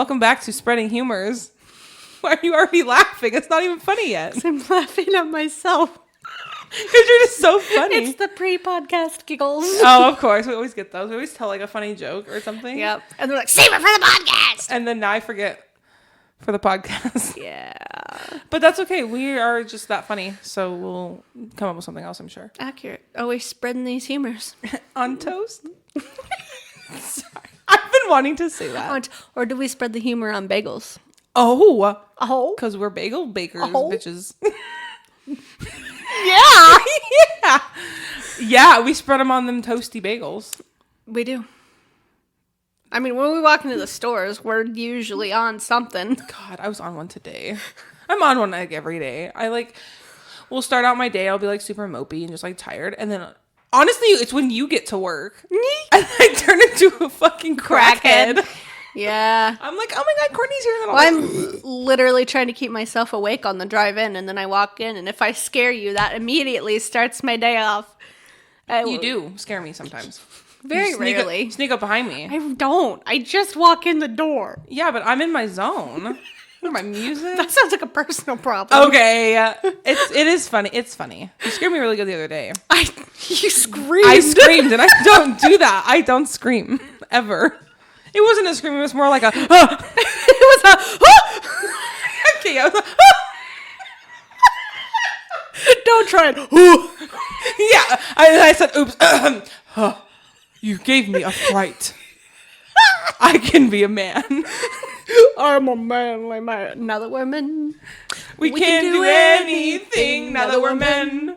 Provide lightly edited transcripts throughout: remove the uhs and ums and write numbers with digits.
Welcome back to Spreading Humors. Why are you already laughing? It's not even funny yet. I'm laughing at myself. Because you're just so funny. It's the pre-podcast giggles. Oh, of course. We always get those. We always tell like a funny joke or something. Yep. And they're like, save it for the podcast. And then now I forget for the podcast. Yeah. But that's okay. We are just that funny. So we'll come up with something else, I'm sure. Accurate. Always spreading these humors. On toast? Sorry. I've been wanting to say that. Or do we spread the humor on bagels? Oh. Oh. Because we're bagel bakers, bitches. Yeah. Yeah. Yeah, we spread them on them toasty bagels. We do. I mean, when we walk into the stores, we're usually on something. God, I was on one today. I'm on one like every day. We'll start out my day. I'll be like super mopey and just like tired. And then honestly, it's when you get to work and I turn into a fucking crackhead. Yeah. I'm like, oh my God, Courtney's here. Well, I'm literally trying to keep myself awake on the drive in, and then I walk in, and if I scare you, that immediately starts my day off. You do scare me sometimes. Very rarely. Sneak up behind me. I don't. I just walk in the door. Yeah, but I'm in my zone. My music. That sounds like a personal problem. Okay. It is funny. It's funny. You scared me really good the other day. You screamed. I screamed, and I don't do that. I don't scream. Ever. It wasn't a scream. It was more like a... It was a... Okay, I was like... Don't try it. Yeah. I said, oops. You gave me a fright. I can be a man. I'm a manly man. Now that we're men. We can't do anything now that we're men.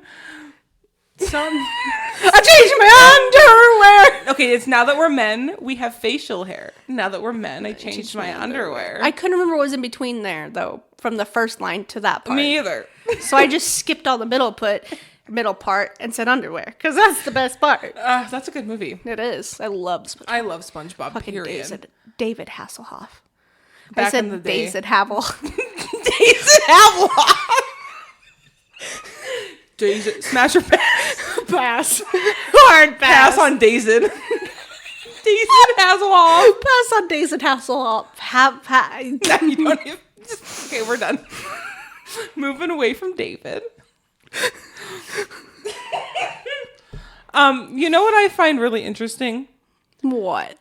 I changed my underwear. Okay, it's now that we're men, we have facial hair. Now that we're men, I changed my underwear. I couldn't remember what was in between there, though, from the first line to that part. Me either. So I just skipped all the middle part and said underwear, because that's the best part. That's a good movie. It is. I love SpongeBob. I love SpongeBob, Fucking period. David Hasselhoff. Back I said in the day. David Havel. David Hasselhoff. David, smash or pass? Pass. Hard pass. Pass on David. David Hasselhoff. Pass on David Hasselhoff. You don't even, okay, we're done. Moving away from David. You know what I find really interesting? What?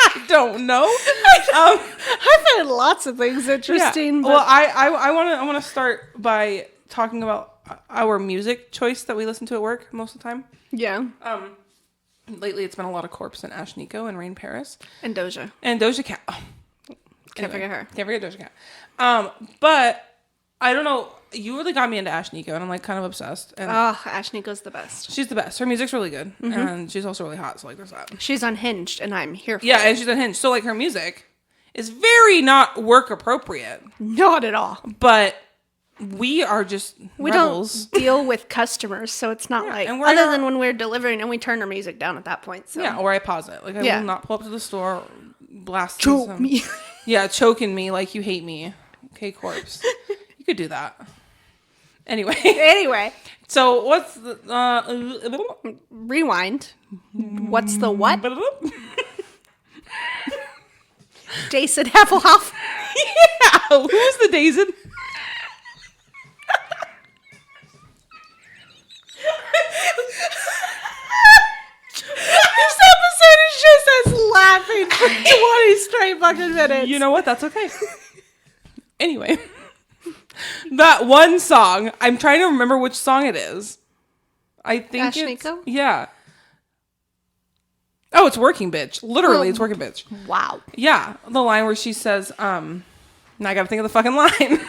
I don't know. I find lots of things interesting. Yeah. But... Well, I want to start by talking about our music choice that we listen to at work most of the time. Yeah. Lately it's been a lot of Corpse and Ash Nico and Rain Paris. And Doja. And Doja Cat. Oh. Can't forget her. Can't forget Doja Cat. But I don't know. You really got me into Ash Nico, and I'm like kind of obsessed. And Ash Nico's the best. she's the best. Her music's really good, and she's also really hot. So like, there's that. She's unhinged, and I'm here for it. Yeah, and she's unhinged. So like, her music is very not work appropriate. Not at all. But we are just rebels. Don't deal with customers, so it's not like and we're other not- than when we're delivering and we turn our music down at that point. So Yeah, or I pause it. Like I will not pull up to the store, blast choke me. Yeah, choking me like you hate me. Okay, Corpse. You could do that. Anyway. So what's the Rewind. What's the what? Jason Hasselhoff. Yeah, who's the Dazen? This episode is just us laughing for 20 straight fucking minutes. You know what? That's okay. Anyway. That one song, I'm trying to remember which song it is. I think Ash it's... Nico? Yeah. Oh, it's Working Bitch. Literally, it's Working Bitch. Wow. Yeah. The line where she says, now I gotta think of the fucking line.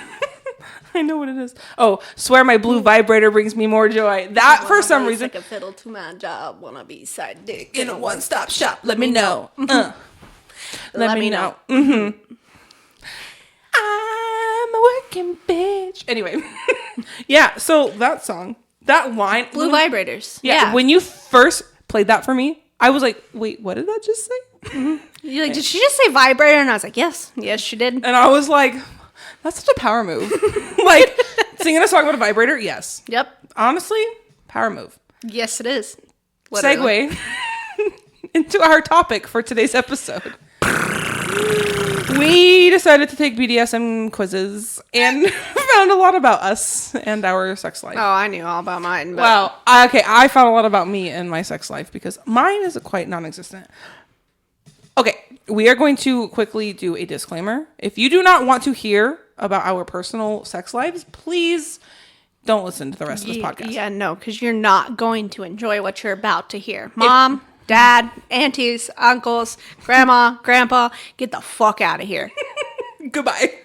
I know what it is. Oh, swear my blue vibrator brings me more joy. That, for some reason... like a fiddle to my job. Wanna be side dick in a one-stop shop. Let me know. Let me know. Mm-hmm. I'm a working bitch. Anyway. Yeah, so that song, that line. Blue vibrators. Yeah. When you first played that for me, I was like, wait, what did that just say? Mm-hmm. You're like, did she just say vibrator? And I was like, yes, she did. And I was like, that's such a power move. Like, singing a song about a vibrator? Yes. Yep. Honestly, power move. Yes, it is. Literally. Segue into our topic for today's episode. We decided to take BDSM quizzes and found a lot about us and our sex life. Oh, I knew all about mine. But Well, I found a lot about me and my sex life because mine is quite non-existent. Okay, we are going to quickly do a disclaimer. If you do not want to hear about our personal sex lives, please don't listen to the rest of this podcast. Yeah, no, because you're not going to enjoy what you're about to hear. Mom, Dad, aunties, uncles, grandma, grandpa, get the fuck out of here. Goodbye.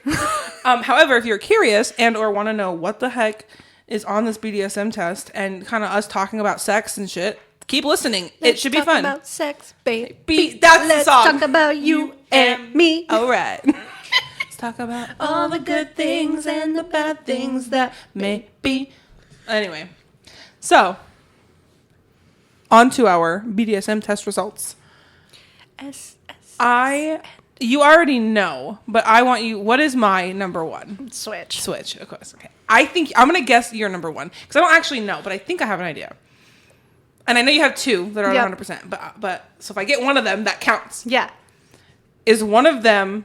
However, if you're curious and or want to know what the heck is on this BDSM test and kind of us talking about sex and shit, keep listening. It should be fun. Let's talk about sex, baby. That's the song. Let's talk about you and me. All right. Let's talk about all the good things and the bad things that may be. Anyway, so on to our BDSM test results. You already know, but I want you. What is my number one? Switch, of course. Okay. I think I'm gonna guess your number one because I don't actually know, but I think I have an idea. And I know you have two that are 100%. But so if I get one of them, that counts. Yeah. Is one of them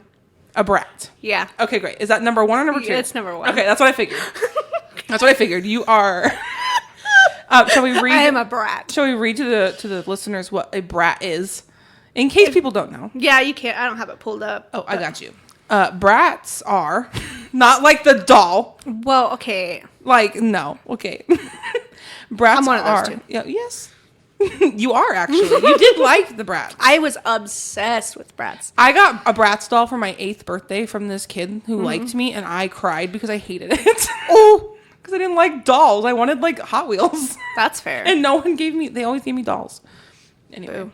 a brat? Yeah. Okay, great. Is that number one or number two? It's number one. Okay, that's what I figured. That's what I figured. You are. Shall we read? I am a brat. Shall we read to the listeners what a brat is, in case people don't know? Yeah, you can't. I don't have it pulled up. Oh, I got you. Brats are not like the doll. Well, okay. Like no. Okay. Brats I'm one of those two. Yeah. Yes. You are actually. You did like the brats. I was obsessed with brats. I got a Bratz doll for my 8th birthday from this kid who liked me, and I cried because I hated it. Oh, because I didn't like dolls. I wanted like Hot Wheels. That's fair. And no one gave me. They always gave me dolls. Anyway, Boo.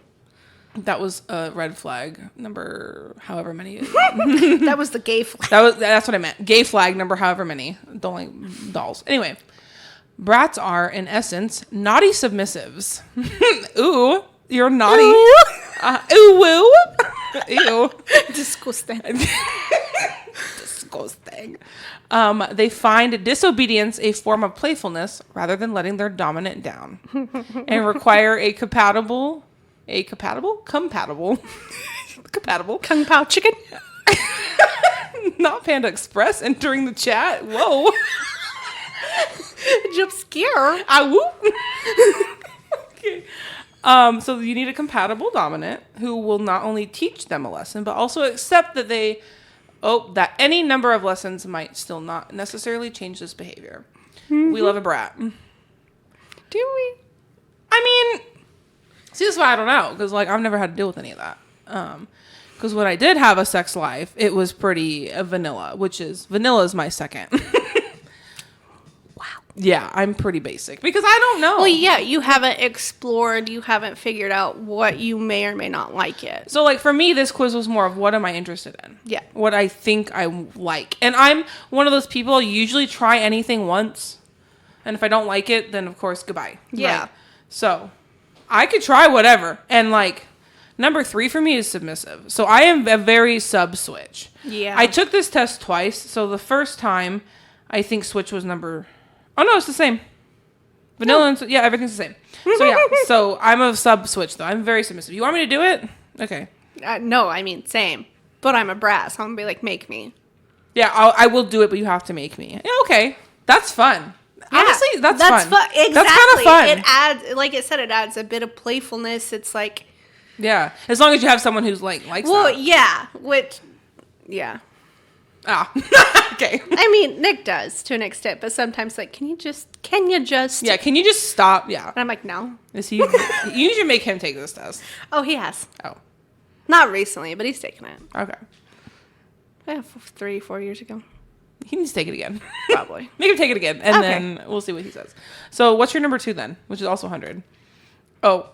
that was a red flag number, however many. That was the gay flag. That's what I meant. Gay flag number, however many. Don't like dolls. Anyway. Brats are, in essence, naughty submissives. Ooh, you're naughty. Ooh, woo. Ew. Disgusting. Disgusting. They find disobedience a form of playfulness rather than letting their dominant down, and require compatible. Kung Pao chicken. Not Panda Express entering the chat. Whoa. Jump scare. Okay. So you need a compatible dominant who will not only teach them a lesson, but also accept that that any number of lessons might still not necessarily change this behavior. Mm-hmm. We love a brat. Do we? I mean, see, that's why I don't know, because like I've never had to deal with any of that. Because when I did have a sex life, it was pretty vanilla, vanilla is my second. Yeah, I'm pretty basic because I don't know. Well, yeah, you haven't explored, you haven't figured out what you may or may not like yet. So, like, for me, this quiz was more of what am I interested in? Yeah. What I think I like. And I'm one of those people, usually try anything once. And if I don't like it, then, of course, goodbye. Yeah. Right? So, I could try whatever. And, like, number 3 for me is submissive. So, I am a very sub-switch. Yeah. I took this test twice. So, the first time, I think switch was number... Oh, no, it's the same. Vanilla and... Yeah, everything's the same. So, yeah. So, I'm a sub-switch, though. I'm very submissive. You want me to do it? Okay. No, I mean, same. But I'm a brat, so I'm going to be like, make me. Yeah, I will do it, but you have to make me. Yeah, okay. That's fun. Yeah, honestly, that's fun. Exactly. That's kind of fun. It adds, like I said, it adds a bit of playfulness. It's like... Yeah. As long as you have someone who's, likes that. Well, yeah. Yeah. Ah. Okay. I mean, Nick does to an extent, but sometimes like, can you just? Yeah, can you just stop? Yeah. And I'm like, no. Is he? You should make him take this test. Oh, he has. Oh. Not recently, but he's taken it. Okay. Yeah, 3-4 years ago. He needs to take it again. Probably. Make him take it again, and then we'll see what he says. So, what's your number 2 then? Which is also 100. Oh.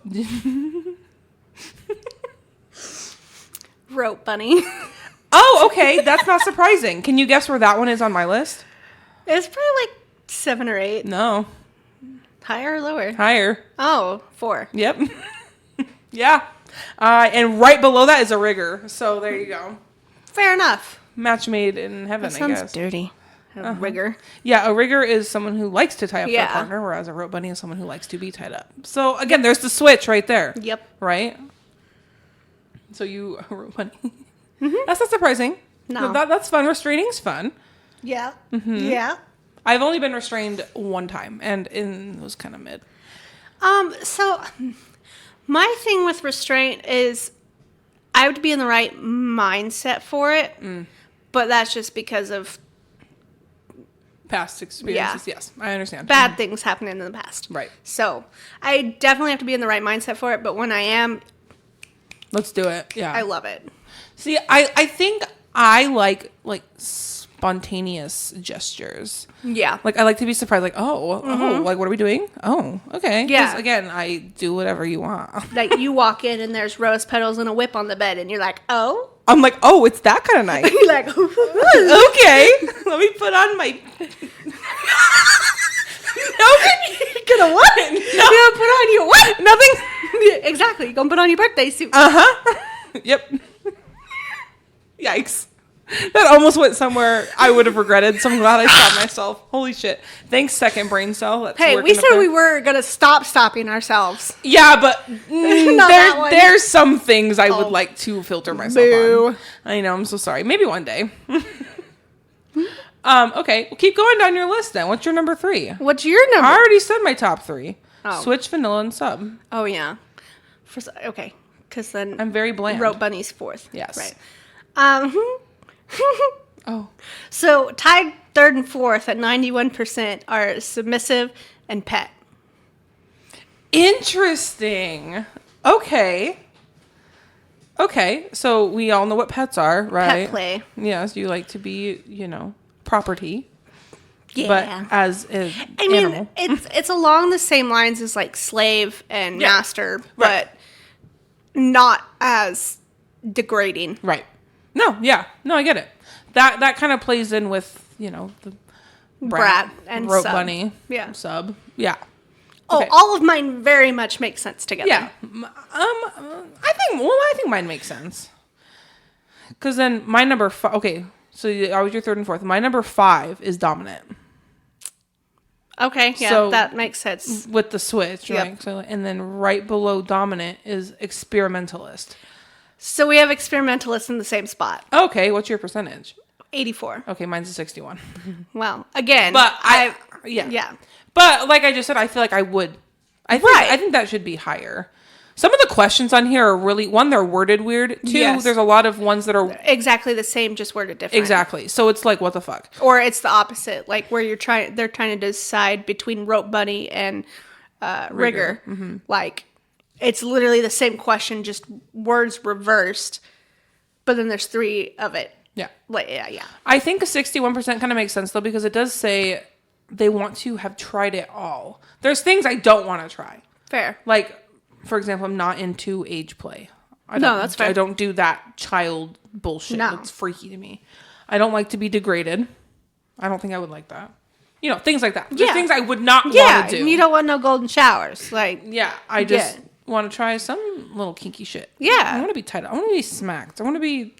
Rope bunny. Oh, okay. That's not surprising. Can you guess where that one is on my list? It's probably like 7 or 8. No. Higher or lower? Higher. Oh, 4. Yep. Yeah. And right below that is a rigger. So there you go. Fair enough. Match made in heaven, That sounds I guess. dirty. A rigger. Yeah, a rigger is someone who likes to tie up their partner, whereas a rope bunny is someone who likes to be tied up. So again, there's the switch right there. Yep. Right? So you wrote bunny. That's not surprising. No. That's fun. Restraining's fun. Yeah. Yeah. I've only been restrained one time, and it was kind of mid. So my thing with restraint is I would be in the right mindset for it, but that's just because of Past experiences. Yeah. Yes, I understand. bad things happening in the past. Right. So I definitely have to be in the right mindset for it, but when I am, Let's do it. Yeah. I love it. See, I think I like spontaneous gestures. Yeah. Like, I like to be surprised. Like, like, what are we doing? Oh, okay. 'Cause, Yeah. again, I do whatever you want. Like you walk in and there's rose petals and a whip on the bed and you're like, oh? I'm like, oh, it's that kind of night. You're like, Okay. Let me put on my... you're gonna what? No. You're gonna put on your what? Nothing. Exactly. You're gonna put on your birthday suit. Yep. Yikes. That almost went somewhere I would have regretted, so I'm glad I stopped myself. Holy shit. Thanks, second brain cell. That's Hey, we working up said there. we were gonna stop stopping ourselves. Yeah, but Not that one. there's some things I would Oh. like to filter myself Boo. on. I know, I'm so sorry. Maybe one day. Okay, well, keep going down your list then. What's your number 3? What's your number? I already said my top 3. Oh. Switch, vanilla, and sub. Oh yeah. Okay, because then I'm very bland. Rope Bunny's 4th. Yes. Right. Oh. So tied 3rd and 4th at 91% are submissive and pet. Interesting. Okay. Okay, so we all know what pets are, right? Pet play. Yes, you like to be, property. Yeah. But as an I mean, animal. it's along the same lines as like slave and Yeah. master, Right. but not as degrading. Right. No, yeah. No, I get it. That kind of plays in with, the Brat and rope sub. bunny. Yeah. Sub. Yeah. Oh, Okay. all of mine very much make sense together. Yeah. I think mine makes sense. Cuz then my number 5, okay, so I was your 3rd and 4th. My number 5 is dominant. Okay, yeah, So- that makes sense. With the switch, Yep. right? So, and then right below dominant is experimentalist. So we have experimentalists in the same spot. Okay, what's your percentage? 84. Okay, mine's a 61. Well, again, But yeah. yeah. But like I just said, I feel like I would. I think that should be higher. Some of the questions on here are really, one, they're worded weird. 2, Yes. there's a lot of ones that are Exactly the same, just worded different. exactly. So it's like, what the fuck? Or it's the opposite, like where they're trying to decide between Rope Bunny and Rigger. Mm-hmm. Like, it's literally the same question, just words reversed. But then there's 3 of it. Yeah. Like, yeah. I think a 61% kind of makes sense though, because it does say they want to have tried it all. There's things I don't want to try. Fair. Like, for example, I'm not into age play. No, that's fair. I don't do that child bullshit. No. That's freaky to me. I don't like to be degraded. I don't think I would like that. Things like that. There's Yeah. things I would not Yeah, want to do. you don't want no golden showers. Like, Yeah, I just want to try some little kinky shit. Yeah. I want to be tied up. I want to be smacked. I want to be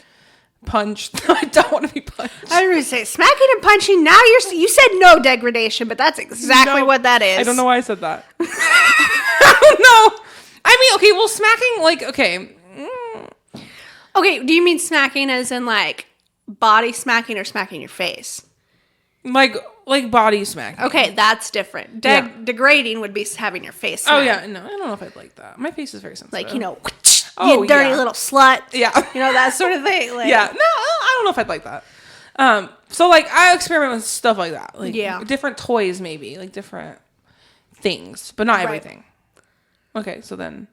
punched. I don't want to be punched. I was going to say, smacking and punching, now you said no degradation, but that's exactly No, what that is. I don't know why I said that. I don't know. I mean, okay, well, smacking, like, okay. Okay, do you mean smacking as in, like, body smacking or smacking your face? Like body smacking. Okay, that's different. Yeah. Degrading would be having your face Oh, smacked. yeah. No, I don't know if I'd like that. My face is very sensitive. Like, you Oh, dirty yeah. little slut. Yeah. That sort of thing. Like, Yeah. No, I don't know if I'd like that. So, like, I experiment with stuff like that. Like, Yeah. different toys, maybe. Like, different things. But not Right. everything. Okay, so then...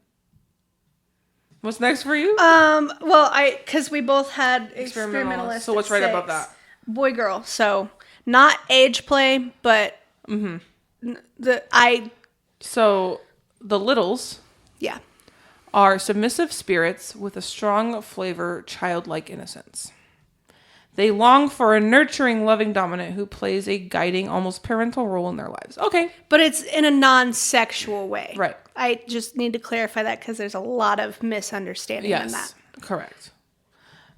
What's next for you? Well, because we both had experimentalist. So what's right above that? Boy, girl. So not age play, but So, the littles yeah. are submissive spirits with a strong flavor, childlike innocence. They long for a nurturing, loving dominant who plays a guiding, almost parental role in their lives. Okay. But it's in a non-sexual way. Right. I just need to clarify that because there's a lot of misunderstanding in that. Yes. Correct.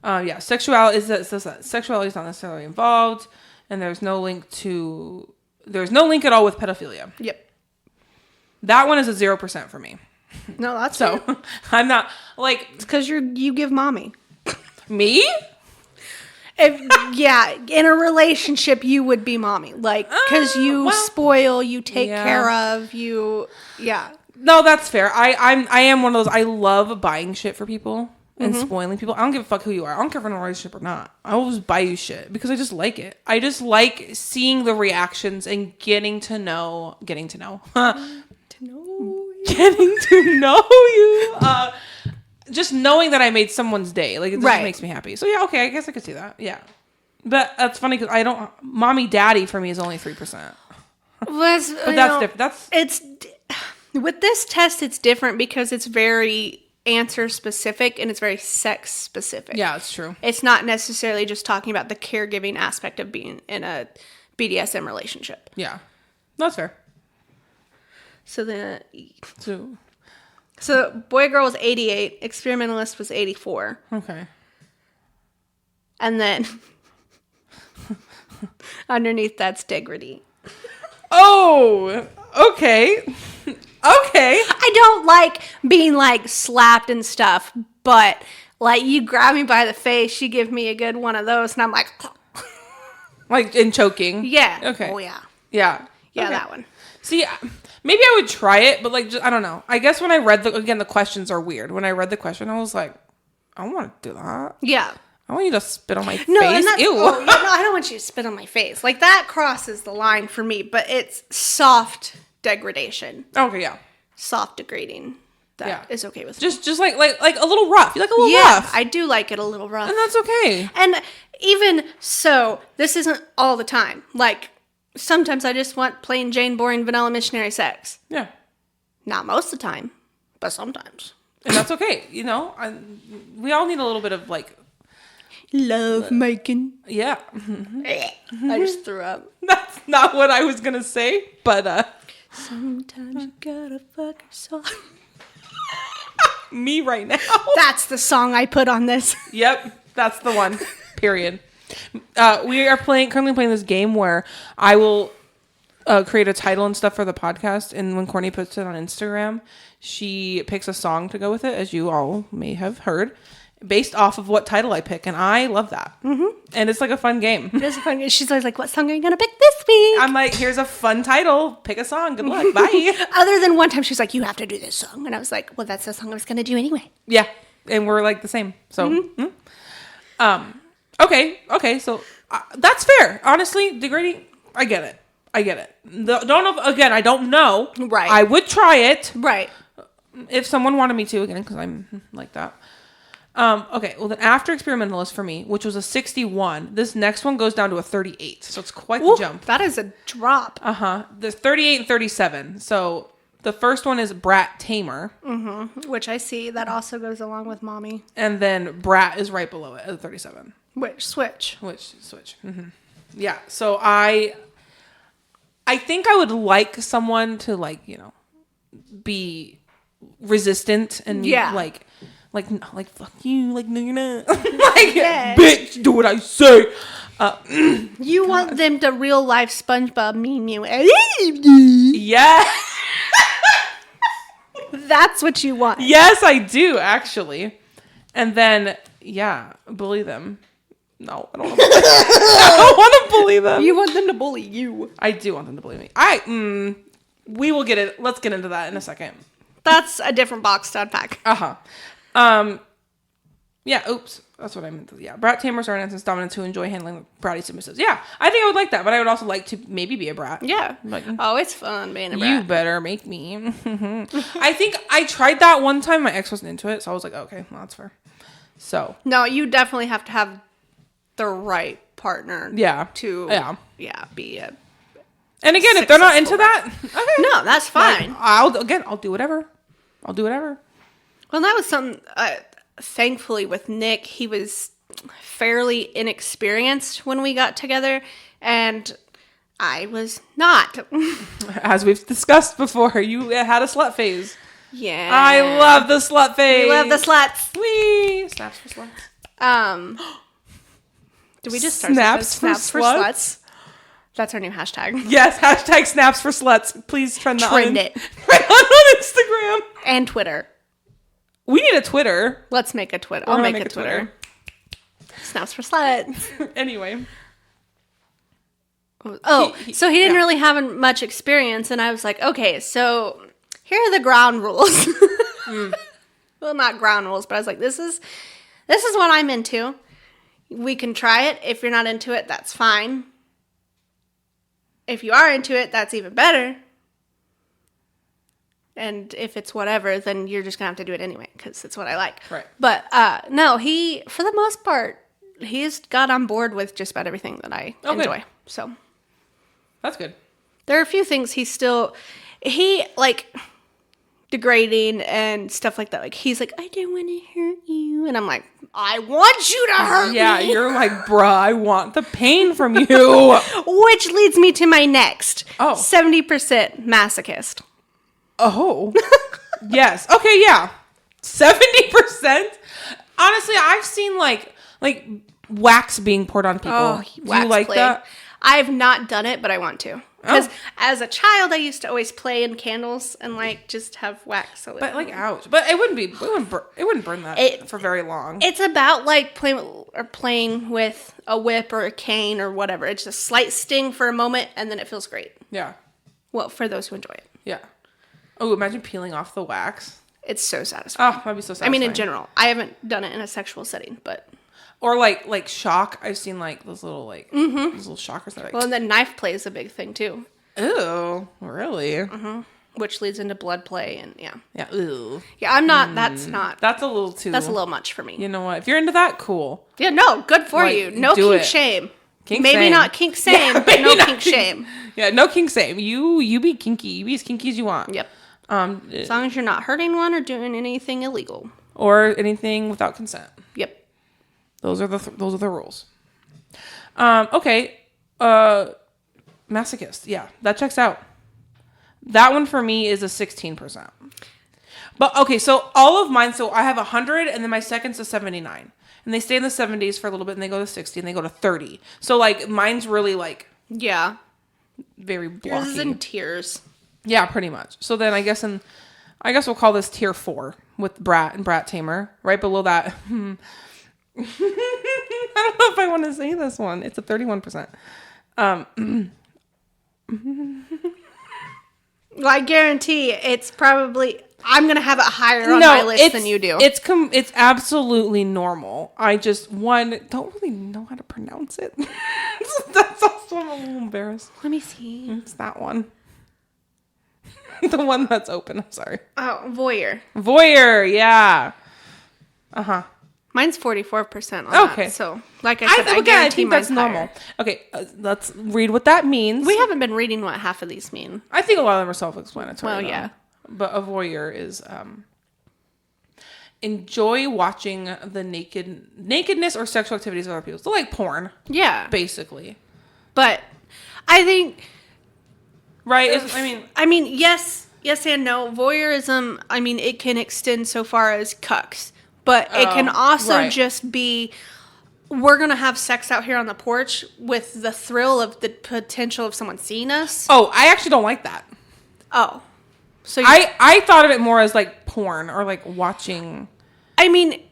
Yeah. Sexuality is that sexuality is not necessarily involved, and there's no link at all with pedophilia. Yep. That one is a 0% for me. No, that's So I'm not like because you give mommy. me. In a relationship, you would be mommy, like because you spoil, you take care of, No, that's fair. I am one of those. I love buying shit for people and spoiling people. I don't give a fuck who you are. I don't care if we're in a relationship or not. I will just buy you shit because I just like it. I just like seeing the reactions and getting to know you. Just knowing that I made someone's day, like it just makes me happy. So yeah, okay, I guess I could see that. Yeah, but that's funny because I don't. Mommy, daddy for me is only 3%. But that's different. It's with this test. It's different because it's very answer specific and it's very sex specific. Yeah, it's true. It's not necessarily just talking about the caregiving aspect of being in a BDSM relationship. Yeah, that's fair. So boy girl was 88, experimentalist was 84. Okay. And then underneath that's degrity. Oh, okay. Okay. I don't like being like slapped and stuff, but like you grab me by the face, you give me a good one of those, and I'm like in choking. Yeah. Okay. Oh yeah. Yeah. Yeah, okay. that one. See, maybe I would try it, but like, just, I don't know. I guess when I read the questions are weird. When I read the question, I was like, I want to do that. Yeah. I want you to spit on my face. No, and Ew. No, I don't want you to spit on my face. Like that crosses the line for me, but it's soft degradation. Okay, yeah. Soft degrading. That is okay with me. Just like a little rough. You like a little rough. I do like it a little rough. And that's okay. And even so, this isn't all the time. Like, sometimes I just want plain Jane boring vanilla missionary sex. Yeah. Not most of the time, but sometimes. And that's okay. You know, we all need a little bit of like love making. Yeah. I just threw up. That's not what I was gonna say, but sometimes you gotta fuck yourself. Me right now. That's the song I put on this. Yep, that's the one. Period. We are currently playing this game where I will create a title and stuff for the podcast, and when Courtney puts it on Instagram, she picks a song to go with it, as you all may have heard, based off of what title I pick, and I love that. Mm-hmm. And it's like a fun game. It is a fun game. She's always like, what song are you going to pick this week? I'm like, here's a fun title. Pick a song. Good luck. Bye. Other than one time, she's like, you have to do this song. And I was like, well, that's the song I was going to do anyway. Yeah. And we're like the same. So, Okay. So that's fair. Honestly, degrading, I get it. Don't know. Again, I don't know. Right. I would try it. Right. If someone wanted me to, again, because I'm like that. Okay, well then after experimentalist for me, which was a 61, this next one goes down to a 38. So it's quite the jump. That is a drop. There's 38 and 37. So the first one is Brat Tamer. Mm-hmm. Which I see. That also goes along with mommy. And then Brat is right below it at 37. Switch. Mm-hmm. Yeah. So I think I would like someone to like, you know, be resistant and like fuck you, like no you're not. Like bitch, do what I say. You want them to real life SpongeBob meme you. Yeah. That's what you want. Yes, I do actually. And then bully them. No, I don't want to bully them. I don't want to bully them. You want them to bully you. I do want them to bully me. We will get it. Let's get into that in a second. That's a different box to unpack. Yeah, oops. That's what I meant. Yeah. Brat tamers are and dominants who enjoy handling bratty submissives. Yeah, I think I would like that, but I would also like to maybe be a brat. Yeah. Like, it's fun being a brat. You better make me. I think I tried that one time. My ex wasn't into it, so I was like, okay, well, that's fair. So. No, you definitely have to have the right partner. Yeah. To be a. And again, if they're not into that, okay. No, that's fine. Like, I'll do whatever. Well, that was something. Thankfully, with Nick, he was fairly inexperienced when we got together, and I was not. As we've discussed before, you had a slut phase. Yeah, I love the slut phase. We love the sluts. Wee! Snaps for sluts. Did we just start snaps for sluts? That's our new hashtag. Yes, hashtag snaps for sluts. Please trend that Trend it. Trend on Instagram. And Twitter. We need a Twitter. Let's make a Twitter. I'll make a Twitter. Snaps for sluts. Anyway. Oh, so he didn't really have much experience, and I was like, okay, so here are the ground rules. Well, not ground rules, but I was like, this is what I'm into. We can try it. If you're not into it, that's fine. If you are into it, that's even better. And if it's whatever, then you're just going to have to do it anyway, because it's what I like. Right. But no, he, for the most part, he's got on board with just about everything that I enjoy. Good. So That's good. there are a few things he like degrading and stuff like that. Like he's like, I don't want to hurt you. And I'm like, I want you to hurt me. Yeah, you're like, bruh, I want the pain from you. Which leads me to my next. Oh. 70% masochist. Oh. Yes. Okay, yeah. 70%? Honestly, I've seen like wax being poured on people. Oh, Do you like play. that? I've not done it, but I want to. Because Oh. as a child, I used to always play in candles and like just have wax. So But like, ouch. But it wouldn't burn that for very long. It's about like playing with a whip or a cane or whatever. It's a slight sting for a moment, and then it feels great. Yeah. Well, for those who enjoy it. Yeah. Oh, imagine peeling off the wax. It's so satisfying. Oh, that'd be so I satisfying. mean, in general. I haven't done it in a sexual setting, but... Or like shock. I've seen like those little those little shockers that Well, and then knife play is a big thing, too. Ew, really? Which leads into blood play, and yeah. Yeah, ew. Yeah, I'm not... That's That's a little too... That's a little much for me. You know what? If you're into that, cool. Yeah, no, good for Like, you. No do kink it. shame. Kink Maybe same. not kink same, but maybe no not kink shame. Yeah, no kink same. You be kinky. You be as kinky as you want. Yep. As long as you're not hurting one or doing anything illegal. Or anything without consent. Yep. Those are the rules. Okay. Masochist. Yeah, that checks out. That one for me is a 16%. But okay, so all of mine, so I have 100 and then my second's a 79. And they stay in the 70s for a little bit and they go to 60 and they go to 30. So like mine's really like Yeah. very Yours blocky. is in tears. Yeah, pretty much. So then I guess we'll call this tier 4 with Brat and Brat Tamer. Right below that. I don't know if I want to say this one. It's a 31%. Well, I guarantee it's probably... I'm going to have it higher on my list than you do. It's absolutely normal. I just, don't really know how to pronounce it. That's also, I'm a little embarrassed. Let me see. It's that one. The one that's open. I'm sorry. Oh, voyeur. Voyeur, yeah. Uh-huh. Mine's 44% on Okay. that. So, like I said, I I guarantee think that's mine's normal. higher. Okay, let's read what that means. We haven't been reading what half of these mean. I think a lot of them are self-explanatory. Well, though. yeah. But a voyeur is enjoy watching the nakedness or sexual activities of other people. So like porn, Yeah. basically. But I think... Right? I mean, yes and no. Voyeurism, I mean, it can extend so far as cucks. But it can also right. just be, we're going to have sex out here on the porch with the thrill of the potential of someone seeing us. Oh, I actually don't like that. Oh. So I thought of it more as like porn or like watching I mean,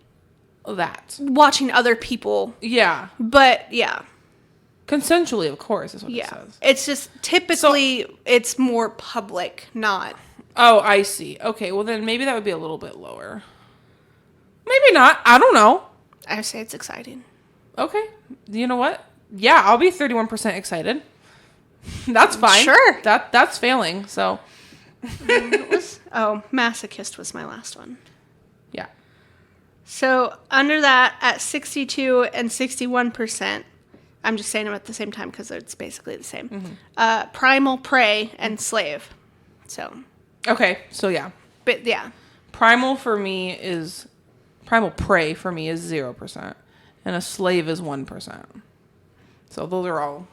that. watching other people. Yeah. But, yeah. Consensually, of course, is what it Yeah. says. It's just, typically, it's more public, not... Oh, I see. Okay, well then maybe that would be a little bit lower. Maybe not. I don't know. I say it's exciting. Okay. You know what? Yeah, I'll be 31% excited. That's fine. Sure. That's failing. So, Masochist was my last one. yeah. So, under that, at 62 and 61%, I'm just saying them at the same time because it's basically the same. Primal, prey, and slave. So, Okay. So yeah. but yeah. Primal prey for me is 0%, and a slave is 1%. So those are all.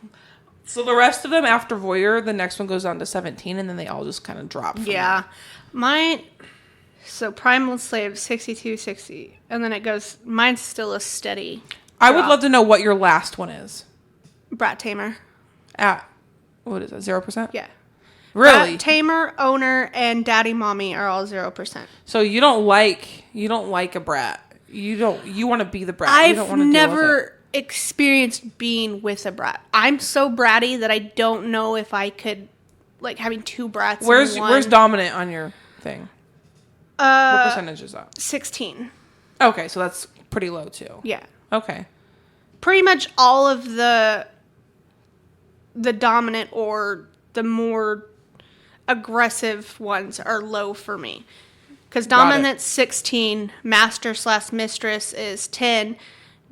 So the rest of them after voyeur, the next one goes down to 17, and then they all just kind of drop. From Yeah. So primal and slave, 62, 60. And then it goes, mine's still a steady I would drop. love to know what your last one is. Brat Tamer. At What is that? 0%? Yeah. Really? Brat tamer, owner, and daddy mommy are all 0%. So you don't like a brat. You want to be the brat. You don't I've want to deal with it. never experienced being with a brat. I'm so bratty that I don't know if I could, like, having 2 brats. Where's dominant on your thing? What percentage is that? 16. Okay, so that's pretty low too. Yeah. Okay. Pretty much all of the dominant or the more aggressive ones are low for me. Because dominant's 16, master/mistress is 10,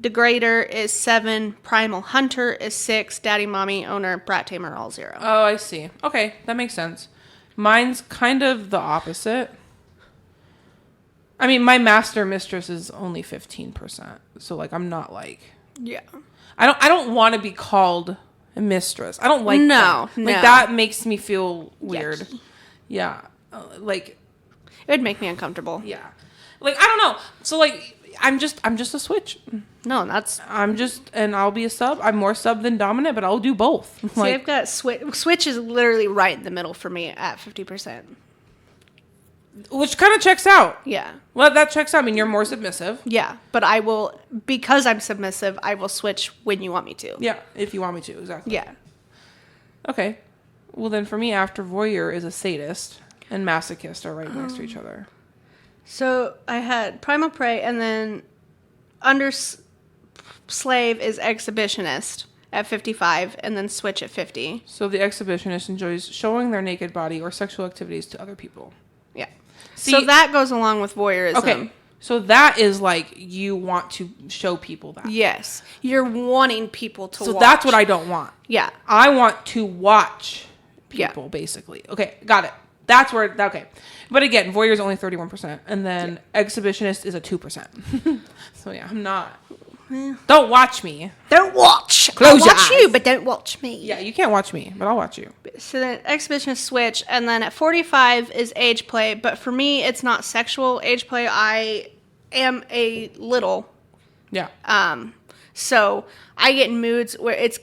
degrader is 7, primal hunter is 6, daddy, mommy, owner, brat tamer, all 0. Oh, I see. Okay, that makes sense. Mine's kind of the opposite. I mean, my master mistress is only 15%. So like I'm not like Yeah. I don't want to be called a mistress. I don't like No, that. Like that makes me feel weird. Yucky. Yeah. Like It would make me uncomfortable. yeah. Like I don't know. So like I'm just a switch. No, that's... And I'll be a sub. I'm more sub than dominant, but I'll do both. See, I've got switch. Switch is literally right in the middle for me at 50%. Which kind of checks out. Yeah. Well, that checks out. I mean, you're more submissive. Yeah, but I will, because I'm submissive, I will switch when you want me to. Yeah, if you want me to, exactly. Yeah. Okay. Well, then for me, after voyeur is a sadist and masochist are right next to each other. So I had primal prey, and then under slave is exhibitionist at 55, and then switch at 50. So the exhibitionist enjoys showing their naked body or sexual activities to other people. Yeah. See, so that goes along with voyeurism. Okay. So that is like you want to show people that. Yes. You're wanting people to watch. So that's what I don't want. Yeah. I want to watch people, basically. Okay, got it. That's where, okay. But again, voyeur is only 31%, and then exhibitionist is a 2%. So yeah, I'm not. Don't watch me. Don't watch. Close I'll your watch eyes. you, but don't watch me. Yeah, you can't watch me, but I'll watch you. So then exhibitionist switch, and then at 45 is age play, but for me, it's not sexual age play. I am a little. Yeah. So I get in moods where it's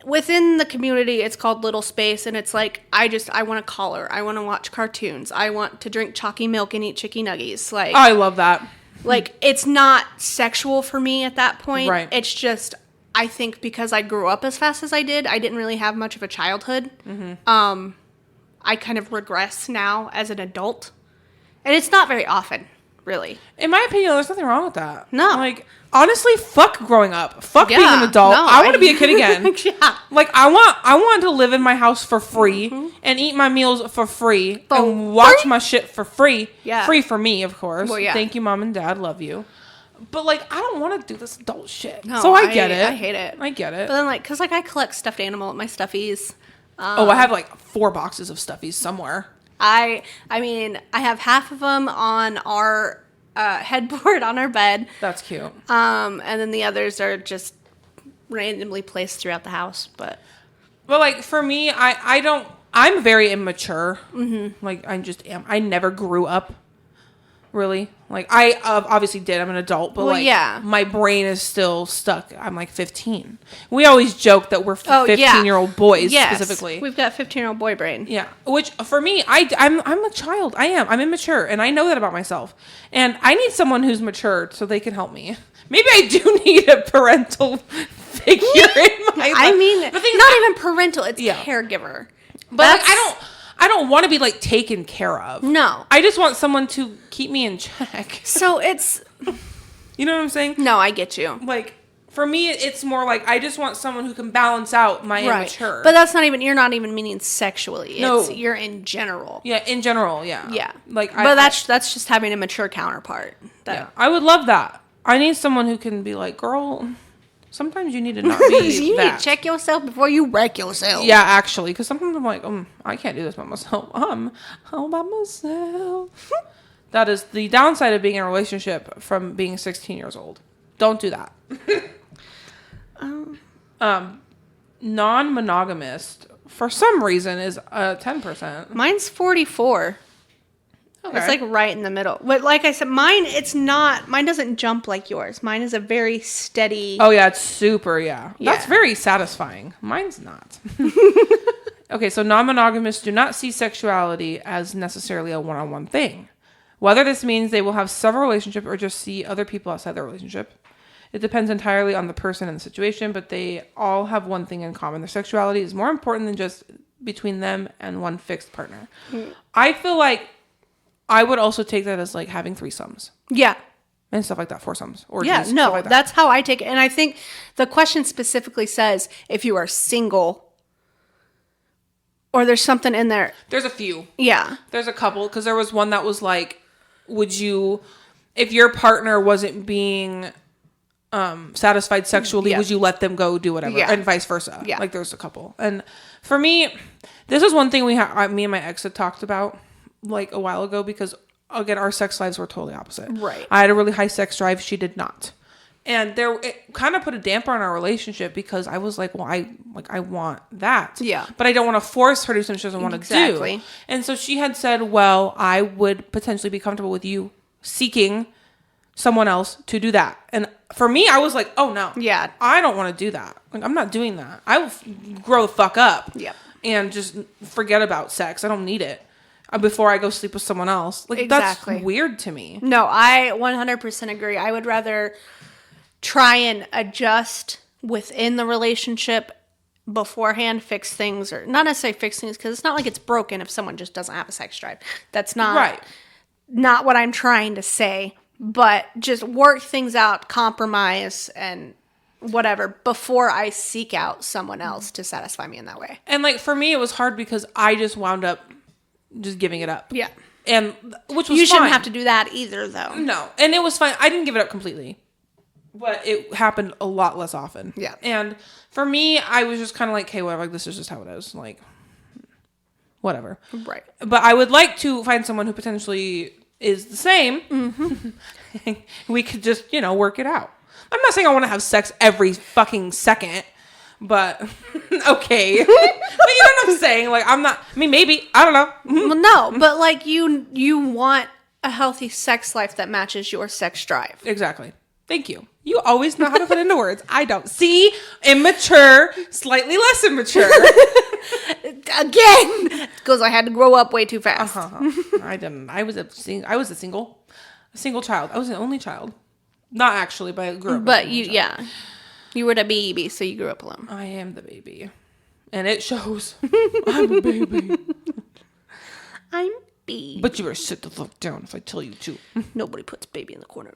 within the community, it's called little space, and it's like I want to collar, I want to watch cartoons, I want to drink chalky milk and eat chicky nuggies. Like I love that. Like it's not sexual for me at that point. Right. It's just I think because I grew up as fast as I didn't really have much of a childhood. Mm-hmm. I kind of regress now as an adult, and it's not very often. Really. In my opinion, there's nothing wrong with that. No. Like, honestly, fuck growing up. Fuck being an adult. No, I want to be a kid again. Yeah. Like, I want to live in my house for free and eat my meals for free and watch my shit for free. Yeah. Free for me, of course. Well, yeah. Thank you, Mom and Dad. Love you. But, like, I don't want to do this adult shit. No, so I get it. I hate it. I get it. But then, like, because, like, I collect stuffed animal, my stuffies. I have, like, 4 boxes of stuffies somewhere. I mean, I have half of them on our headboard on our bed. That's cute. And then the others are just randomly placed throughout the house. But like for me, I'm very immature. Mm-hmm. Like I just am. I never grew up. Really? Like I obviously did. I'm an adult, but my brain is still stuck. I'm like 15. We always joke that we're 15-year-old boys specifically. We've got 15-year-old boy brain. Yeah. Which for me, I'm a child. I'm immature, and I know that about myself. And I need someone who's mature so they can help me. Maybe I do need a parental figure in my life. I mean, not even parental. It's caregiver. But like, I don't want to be like taken care of. No. I just want someone to keep me in check. So it's... You know what I'm saying? No, I get you. Like, for me, it's more like I just want someone who can balance out my immature. But that's not even... You're not even meaning sexually. No. You're in general. Yeah, in general, yeah. Yeah. Like, but that's just having a mature counterpart. I would love that. I need someone who can be like, girl... Sometimes you need to not be you need to check yourself before you wreck yourself. Yeah, actually. Because sometimes I'm like, I can't do this by myself. I'm all by myself. That is the downside of being in a relationship from being 16 years old. Don't do that. Non-monogamist, for some reason, is 10%. Mine's 44. Okay. It's like right in the middle. But like I said, mine doesn't jump like yours. Mine is a very steady. Oh yeah, it's super, yeah. That's very satisfying. Mine's not. Okay, so non-monogamists do not see sexuality as necessarily a one-on-one thing. Whether this means they will have several relationships or just see other people outside their relationship. It depends entirely on the person and the situation, but they all have one thing in common. Their sexuality is more important than just between them and one fixed partner. I feel like I would also take that as like having threesomes. Yeah. And stuff like that, foursomes. Or Yeah, stuff no, like that. that's how I take it. And I think the question specifically says if you are single or there's something in there. There's a few. Yeah. There's a couple, because there was one that was like, would you, if your partner wasn't being satisfied sexually, would you let them go do whatever? Yeah. And vice versa. Yeah. Like there's a couple. And for me, this is one thing me and my ex had talked about like a while ago, because again, our sex lives were totally opposite. Right. I had a really high sex drive. She did not. And it kind of put a damper on our relationship, because I was like, well, I want that. Yeah. But I don't want to force her to do something she doesn't want to do. And so she had said, well, I would potentially be comfortable with you seeking someone else to do that. And for me, I was like, oh no. Yeah. I don't want to do that. Like, I'm not doing that. I will grow the fuck up. Yep. And just forget about sex. I don't need it before I go sleep with someone else. Like, Exactly. That's weird to me. No, I 100% agree. I would rather try and adjust within the relationship beforehand, fix things, or not necessarily fix things, because it's not like it's broken if someone just doesn't have a sex drive. That's not what I'm trying to say, but just work things out, compromise, and whatever before I seek out someone else to satisfy me in that way. And like for me, it was hard because I just wound up just giving it up. Yeah. And which was You shouldn't fine. have to do that either, though. No. And it was fine. I didn't give it up completely, but it happened a lot less often. Yeah. And for me, I was just kind of like, hey, whatever, like this is just how it is. Like, whatever. Right. But I would like to find someone who potentially is the same. Mm-hmm. We could just, work it out. I'm not saying I want to have sex every fucking second, but okay. But you know what I'm saying? Like, maybe, I don't know. Well, no, but like you want a healthy sex life that matches your sex drive. Exactly. Thank you. You always know how to put into words. I don't. See? Immature, slightly less immature. Again, because I had to grow up way too fast. I didn't. I was a single child. I was an only child. Not actually, but I grew up. But you were the baby, so you grew up alone. I am the baby, and it shows. I'm a baby. I'm baby. But you better sit the fuck down if I tell you to. Nobody puts baby in the corner.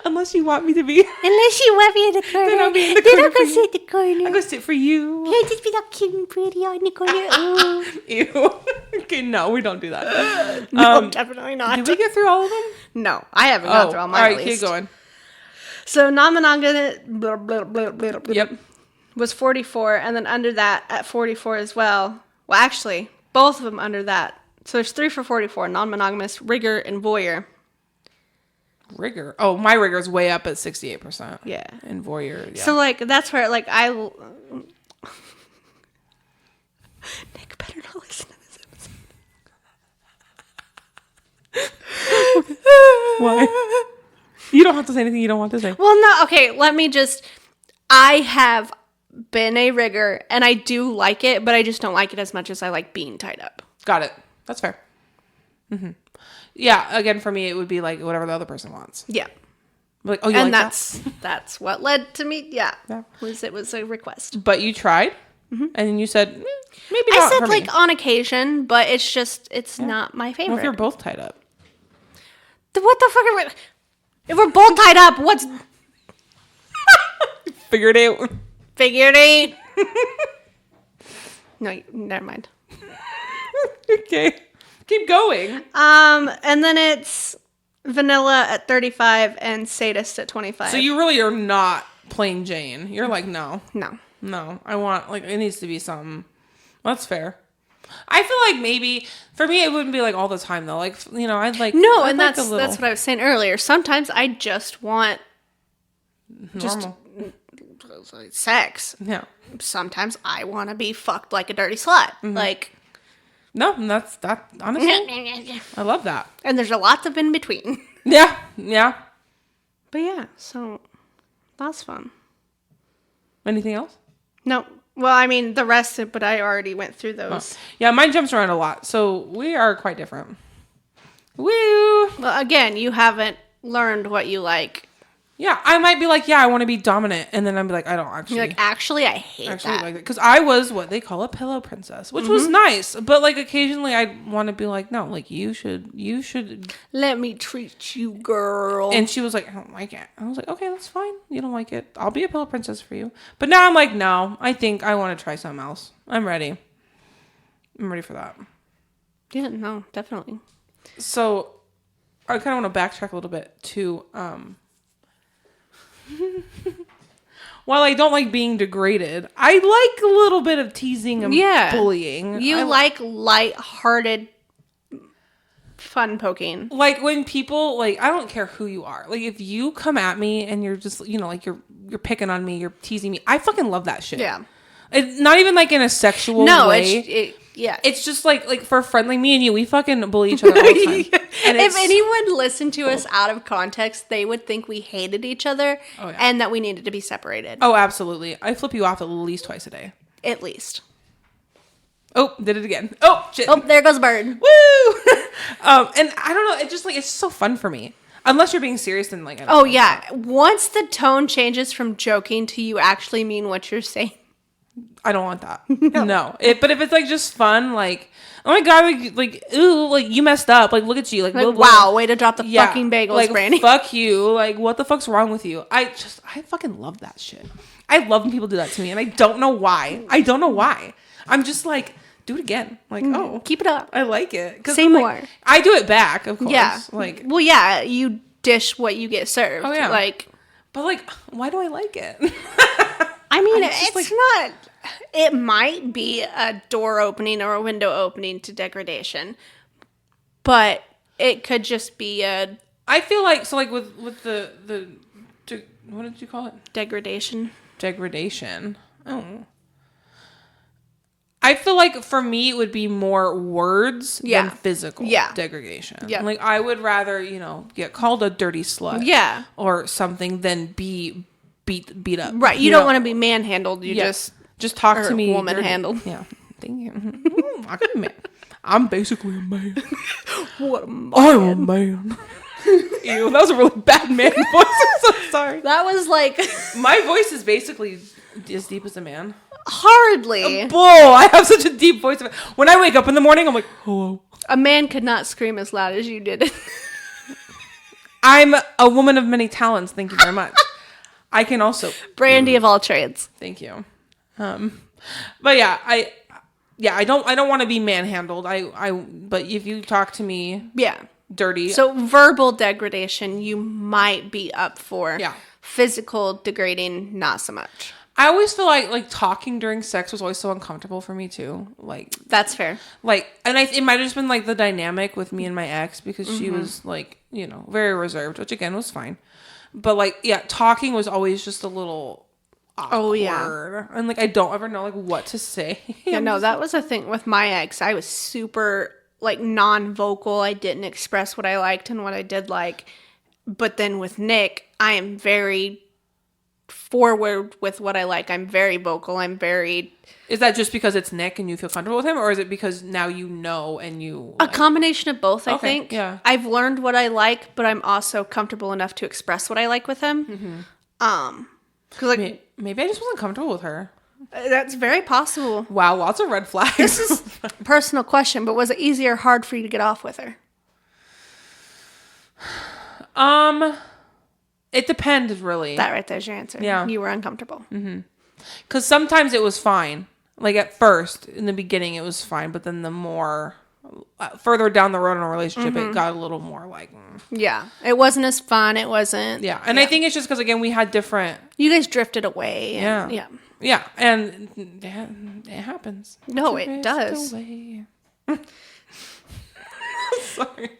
Unless you want me to be. Unless you want me in the corner. Then I'll be in the corner. Then I'll go sit in the corner. I'm gonna sit for you. Can I just be that cute and pretty on the corner? Oh. Ew. Okay, no, we don't do that. No, definitely not. Did we get through all of them? No, I haven't gone through all mine. All right, at keep least. going. So non-monogamous Yep. was 44, and then under that at 44 as well. Well, actually, both of them under that. So there's 3 for 44: non-monogamous, rigor, and voyeur. Rigor. Oh, my rigor is way up at 68%. Yeah. And voyeur. Yeah. So like that's where like I. Nick better not listen to this episode. Why? You don't have to say anything you don't want to say. Well, no. Okay, let me just. I have been a rigger, and I do like it, but I just don't like it as much as I like being tied up. Got it. That's fair. Mm-hmm. Yeah. Again, for me, it would be like whatever the other person wants. Yeah. Like, oh, you And like that? that's what led to me. Yeah. Yeah. It was a request. But you tried, and then you said maybe not. I said for like me. on occasion, but it's not my favorite. Well, if you're both tied up. What the fuck are we? If we're both tied up, what's Figured it out. figured it? No, never mind. Okay. Keep going. And then it's vanilla at 35 and sadist at 25. So you really are not plain Jane. You're like, no. No. I want, like, it needs to be something. That's fair. I feel like maybe, for me, it wouldn't be like all the time, though. Like, I'd like. No, I'd and like that's what I was saying earlier. Sometimes I just want normal. sex. Yeah. Sometimes I want to be fucked like a dirty slut. Mm-hmm. Like. No, that's honestly, I love that. And there's a lot of in between. Yeah. But yeah, so that's fun. Anything else? No, Well, I mean, the rest, but I already went through those. Yeah, mine jumps around a lot, so we are quite different. Woo! Well, again, you haven't learned what you like. Yeah, I might be like, yeah, I want to be dominant, and then I'd be like, I don't actually. You're like, actually, I hate that. Like that. Because I was what they call a pillow princess, which was nice, but like occasionally I'd want to be like, no, like you should let me treat you, girl. And she was like, I don't like it. I was like, okay, that's fine. You don't like it. I'll be a pillow princess for you. But now I'm like, no, I think I want to try something else. I'm ready. I'm ready for that. Yeah, no, definitely. So I kind of want to backtrack a little bit to while I don't like being degraded, I like a little bit of teasing and bullying. You like light-hearted fun poking. Like when people, like, I don't care who you are. Like if you come at me and you're just, you know, like you're picking on me, you're teasing me. I fucking love that shit. Yeah. It's not even like in a sexual way. It's just like for friendly, me and you, we fucking bully each other all the time. And if anyone listened to us out of context, they would think we hated each other and that we needed to be separated. Oh, absolutely. I flip you off at least twice a day. At least. Oh, did it again. Oh, shit. Oh, there goes a bird. Woo! And I don't know. It just like, it's so fun for me. Unless you're being serious, then like, I don't know. Yeah. Once the tone changes from joking to you actually mean what you're saying. I don't want that. No. But if it's like just fun, like, oh my god, like ooh, like you messed up. Like look at you. Like wow, way to drop the fucking bagels, like, Brandy. Fuck you. Like what the fuck's wrong with you? I fucking love that shit. I love when people do that to me, and I don't know why. I'm just like, do it again. Like keep it up. I like it. Say more. I do it back, of course. Yeah. Like, well, yeah, you dish what you get served. Oh yeah. Like, but like, why do I like it? I mean, it's like, not. It might be a door opening or a window opening to degradation, but it could just be a. I feel like so, like with the what did you call it? Degradation. Oh. I feel like for me it would be more words than physical degradation. Yeah. Like I would rather, you know, get called a dirty slut. Yeah. Or something than be beat up. Right. You don't want to be manhandled. You just talk to me. Woman handled. Yeah. Thank you. I could be man. I'm basically a man. What a man. I'm a man. Ew, that was a really bad man voice. I'm so sorry. That was like my voice is basically as deep as a man. Hardly. Bull. I have such a deep voice. When I wake up in the morning, I'm like, hello. A man could not scream as loud as you did. I'm a woman of many talents. Thank you very much. I can also Brandy of all trades. Thank you. But yeah, I don't want to be manhandled. But if you talk to me, dirty. So verbal degradation, you might be up for. Yeah. Physical degrading, not so much. I always feel like talking during sex was always so uncomfortable for me too. Like that's fair. Like, and it might have just been like the dynamic with me and my ex because she was like, you know, very reserved, which again was fine. But like, yeah, talking was always just a little awkward. Oh yeah, and like I don't ever know like what to say. Yeah, no, that was a thing with my ex. I was super like non-vocal. I didn't express what I liked and what I did like. But then with Nick, I am very forward with what I like. I'm very vocal. I'm very... Is that just because it's Nick and you feel comfortable with him? Or is it because now you know and you... A combination of both, I think. Yeah. I've learned what I like, but I'm also comfortable enough to express what I like with him. Mm-hmm. Cause like, maybe I just wasn't comfortable with her. That's very possible. Wow, lots of red flags. This is a personal question, but was it easy or hard for you to get off with her? It depends, really. That right there's your answer. Yeah. You were uncomfortable. Because sometimes it was fine. Like at first, in the beginning, it was fine. But then the more further down the road in a relationship, it got a little more like... Yeah. It wasn't as fun. It wasn't... Yeah. And I think it's just because, again, we had different... You guys drifted away. And, yeah. Yeah. And it happens. No, it does. Sorry.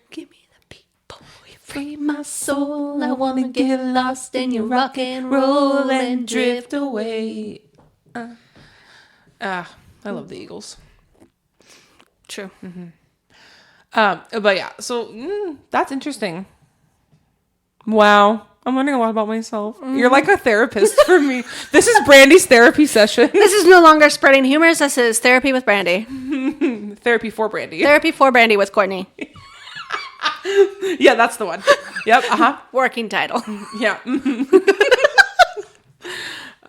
Give me the beat, boy. Free my soul. I want to get lost in your rock and roll and drift away. I love the Eagles. True. But yeah, so that's interesting. Wow. I'm learning a lot about myself. You're like a therapist for me. This is Brandy's therapy session. This is no longer spreading humors. This is therapy with Brandy. Therapy for Brandy. Therapy for Brandy with Courtney. Yeah, that's the one. Yep. Uh-huh. Working title. Yeah.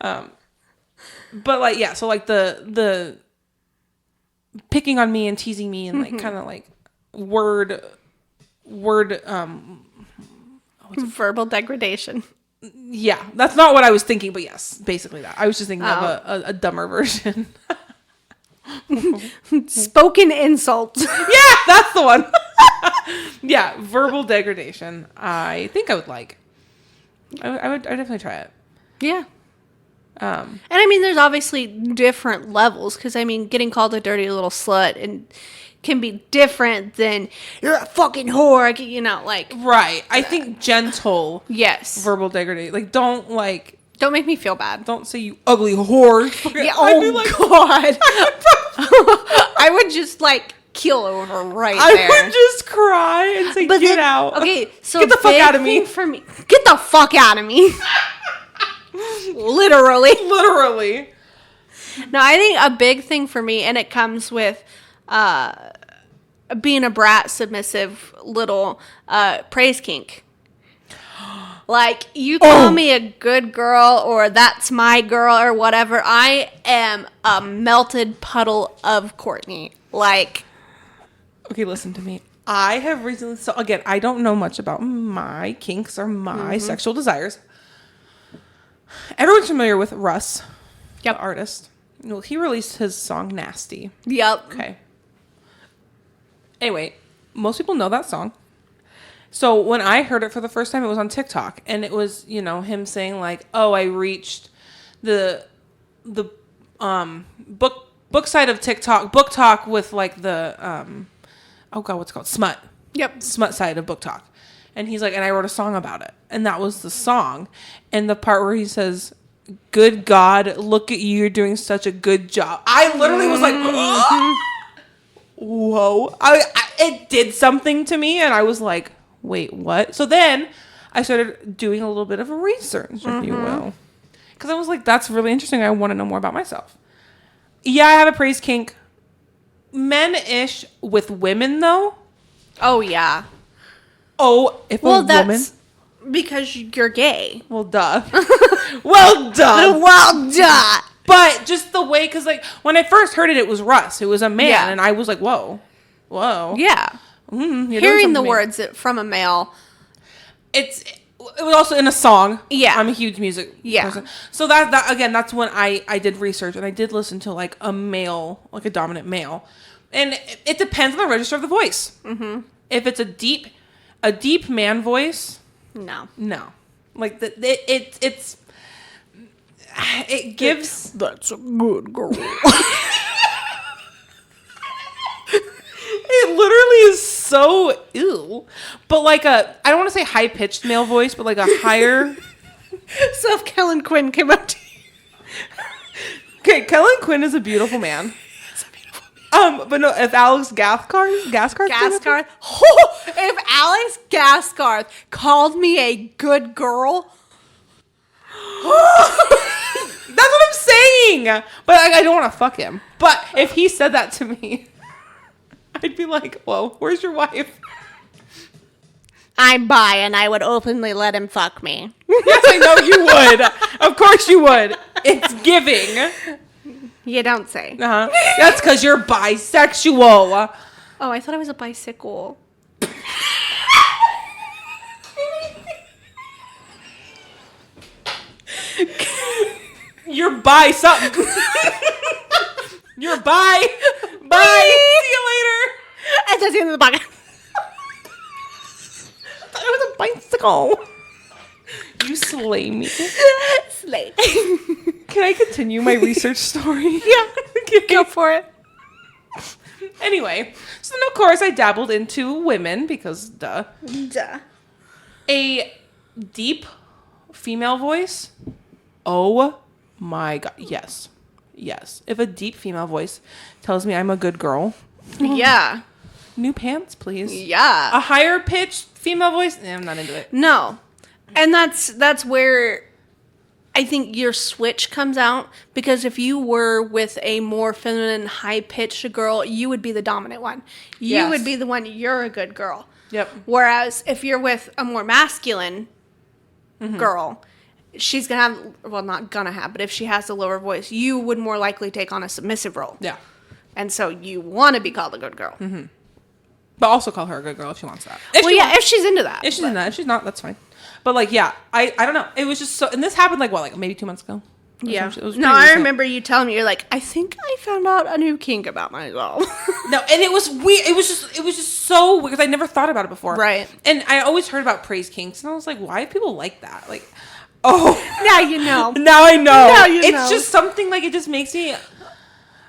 But like, yeah, so like the picking on me and teasing me and like kind of like word verbal degradation. Yeah, that's not what I was thinking, but yes, basically that. I was just thinking of a dumber version. Spoken insult. Yeah, that's the one. Yeah, verbal degradation. I think I would like. I'd definitely try it. Yeah. And I mean, there's obviously different levels because I mean, getting called a dirty little slut and can be different than you're a fucking whore, you know, like. Right. I think gentle. Yes. Verbal degradation. Like, don't make me feel bad. Don't say you ugly whore. Yeah. Oh God. I would just like keel over right there. I would just cry and say, "Get out." Okay, so get the fuck out of me. For me, get the fuck out of me. Literally. No, I think a big thing for me, and it comes with being a brat, submissive, little praise kink. Like, you call me a good girl or that's my girl or whatever, I am a melted puddle of Courtney. Like, okay, listen to me. I have recently, so again, I don't know much about my kinks or my sexual desires. Everyone's familiar with Russ, the artist. Well, he released his song Nasty. Yep. Okay. Anyway, most people know that song. So when I heard it for the first time, it was on TikTok, and it was, you know, him saying like, "Oh, I reached the book side of TikTok, book talk with like the oh God, what's it called? Smut. Yep. Smut side of book talk." And he's like, and I wrote a song about it. And that was the song. And the part where he says, "Good God, look at you. You're doing such a good job." I literally was like, whoa. It did something to me. And I was like, wait, what? So then I started doing a little bit of a research, if you will. Because I was like, that's really interesting. I want to know more about myself. Yeah, I have a praise kink. Men-ish with women, though. Oh, yeah. Oh, if a woman... that's because you're gay. Well, duh. Well, duh. Well, duh. But just the way, because like when I first heard it, it was Russ, who was a man, Yeah. and I was like, whoa. Yeah. Hearing the to me. words from a male. It was also in a song. Yeah. I'm a huge music person. So that again, that's when I did research, and I did listen to like a male, like a dominant male. And it depends on the register of the voice. Mm-hmm. If it's a deep man voice, no. Like it gives. That's a good girl. It literally is so ew. But like I don't want to say high pitched male voice, but like a higher. So if Kellen Quinn came up to you. Okay, Kellen Quinn is a beautiful man. But no, if Alex Gaskarth, if Alex Gaskarth called me a good girl, that's what I'm saying. But I don't want to fuck him. But if he said that to me, I'd be like, "Whoa, where's your wife?" I'm bi, and I would openly let him fuck me. Yes, I know you would. Of course you would. It's giving. You don't say. Uh-huh. That's because you're bisexual. Oh, I thought I was a bicycle. You're bi something. You're bi. Bye. See you later. And that's the end of the podcast. I thought it was a bicycle. You slay me. Slay. Can I continue my research story? Yeah. Go for it. Anyway, so then of course I dabbled into women because duh. A deep female voice. Oh my God. Yes. If a deep female voice tells me I'm a good girl. Yeah. New pants, please. Yeah. A higher pitched female voice? I'm not into it. No. And that's where I think your switch comes out, because if you were with a more feminine, high-pitched girl, you would be the dominant one. You would be the one, you're a good girl. Yep. Whereas if you're with a more masculine girl, she's going to have, well, not going to have, but if she has a lower voice, you would more likely take on a submissive role. Yeah. And so you want to be called a good girl. Mm-hmm. But also call her a good girl if she wants that. If she's into that. If she's into that. If she's not, that's fine. But, like, yeah, I don't know. It was just so... And this happened, like, maybe 2 months ago? Yeah. It was No, I recent. remember you telling me, you're like, I think I found out a new kink about myself. No, and it was weird. It was just so weird, because I never thought about it before. Right. And I always heard about praise kinks, and I was like, why do people like that? Like, oh. Now you know. Now I know. Now you know. It's just something, like, it just makes me...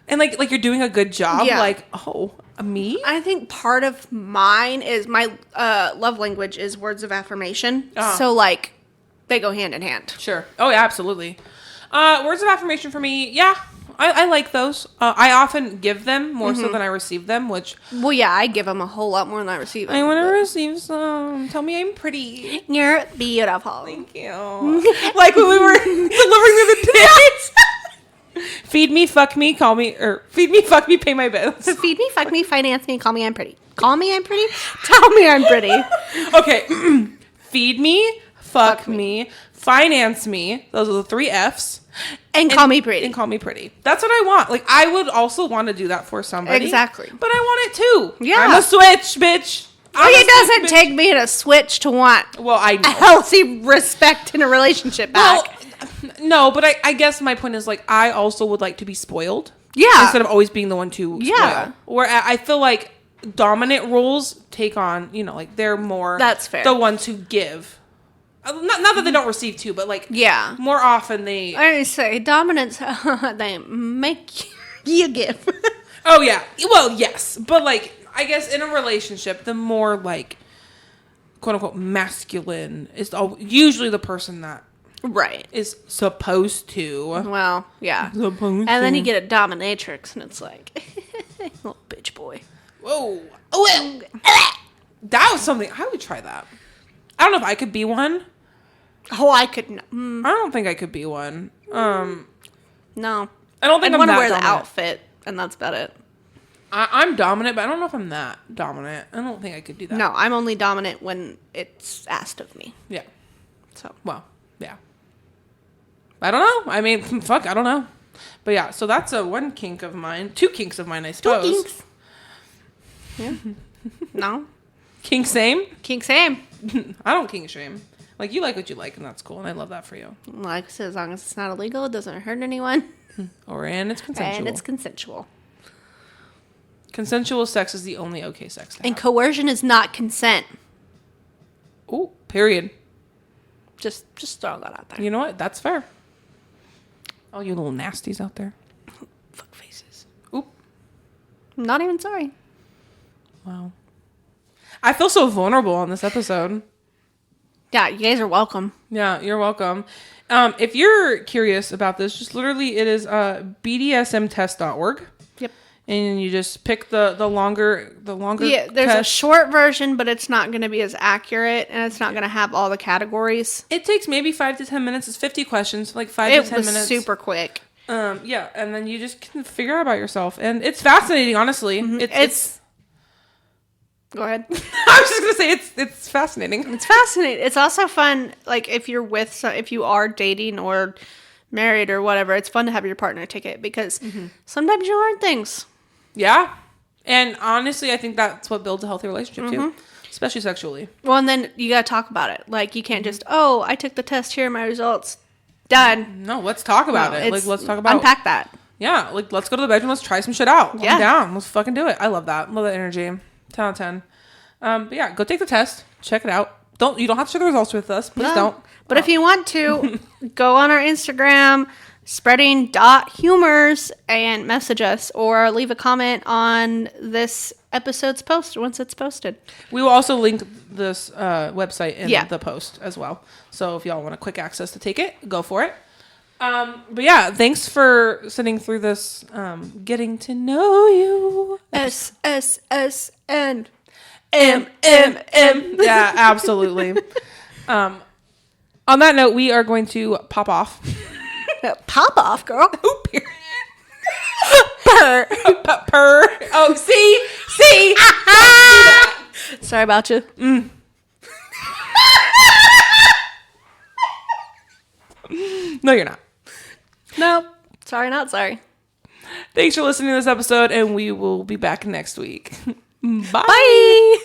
And, like you're doing a good job. Yeah. Like, oh, me? I think part of mine is my love language is words of affirmation. So, like, they go hand in hand. Sure. Oh, yeah, absolutely. Words of affirmation for me, yeah, I like those. I often give them more so than I receive them, which... Well, yeah, I give them a whole lot more than I receive them. I want to receive some. Tell me I'm pretty. You're beautiful. Thank you. Like when we were delivering the dance. Feed me, fuck me, call me, or feed me, fuck me, pay my bills. Feed me, fuck me, finance me, call me I'm pretty. Call me I'm pretty? Tell me I'm pretty. Okay. Feed me, fuck me, finance me. Those are the 3 F's. And call me pretty. And call me pretty. That's what I want. Like, I would also want to do that for somebody. Exactly. But I want it too. Yeah. I'm a switch, bitch. It doesn't take me to switch to want Well, I know. a healthy respect in a relationship back. Well, no, but I guess my point is, like, I also would like to be spoiled. Yeah. Instead of always being the one to spoil. Where I feel like dominant roles take on, like, they're more... That's fair. The ones who give. Not that they don't receive too, but, like... Yeah. More often they... I always say, dominance, they make you give. Oh, yeah. Well, yes. But, like, I guess in a relationship, the more, like, quote-unquote masculine is usually the person that... Right. Is supposed to. Well, yeah. Supposed and then you get a dominatrix, and it's like, little bitch boy. Whoa. Oh, that was something. I would try that. I don't know if I could be one. Oh, I could. I don't think I could be one. No. I don't think I'd I'm want to that wear the dominant. outfit, and that's about it. I'm dominant, but I don't know if I'm that dominant. I don't think I could do that. No, I'm only dominant when it's asked of me. Yeah. So. Well, yeah. I don't know. I mean, fuck, I don't know. But yeah, so that's one kink of mine. 2 kinks of mine, I suppose. 2 kinks. Yeah. No. Kink same? Kink same. I don't kink shame. Like, you like what you like, and that's cool, and I love that for you. Like I said, as long as it's not illegal, it doesn't hurt anyone. And it's consensual. And it's consensual. Consensual sex is the only okay sex to have. And coercion is not consent. Ooh, period. Just throw that out there. You know what? That's fair. All you little nasties out there. Fuck faces. Oop. I'm not even sorry. Wow. I feel so vulnerable on this episode. Yeah, you guys are welcome. Yeah, you're welcome. If you're curious about this, just literally it is bdsmtest.org. Yep. And you just pick the longer Yeah, there's a test. short version, but it's not going to be as accurate, and it's not going to have all the categories. It takes maybe 5 to 10 minutes. It's 50 questions, like 5 to 10 minutes. It was super quick. Yeah, and then you just can figure out about yourself, and it's fascinating. Honestly, it's. Go ahead. I was just gonna say it's fascinating. It's fascinating. It's also fun, like if you're if you are dating or married or whatever. It's fun to have your partner take it because sometimes you learn things. Yeah, and honestly, I think that's what builds a healthy relationship too, especially sexually. Well, and then you gotta talk about it. Like you can't just I took the test. Here are my results. Done. No, let's talk about it. Like let's talk about unpack that. Yeah, like let's go to the bedroom. Let's try some shit out. Yeah. I'm down. Let's fucking do it. I love that. Love that energy. 10 out of 10. But yeah, go take the test. Check it out. You don't have to share the results with us. Please don't. But if you want to, go on our Instagram, spreading.humors, and message us or leave a comment on this episode's post once it's posted. We will also link this website in Yeah. the post as well. So if y'all want a quick access to take it, go for it. But yeah, thanks for sitting through this, getting to know you. SSSN. M. Yeah, absolutely. On that note, we are going to pop off. Pop off, girl. Oh, period. Purr. Purr. Oh, see? Sorry about you. No, you're not. No. Sorry, not sorry. Thanks for listening to this episode, and we will be back next week. Bye. Bye.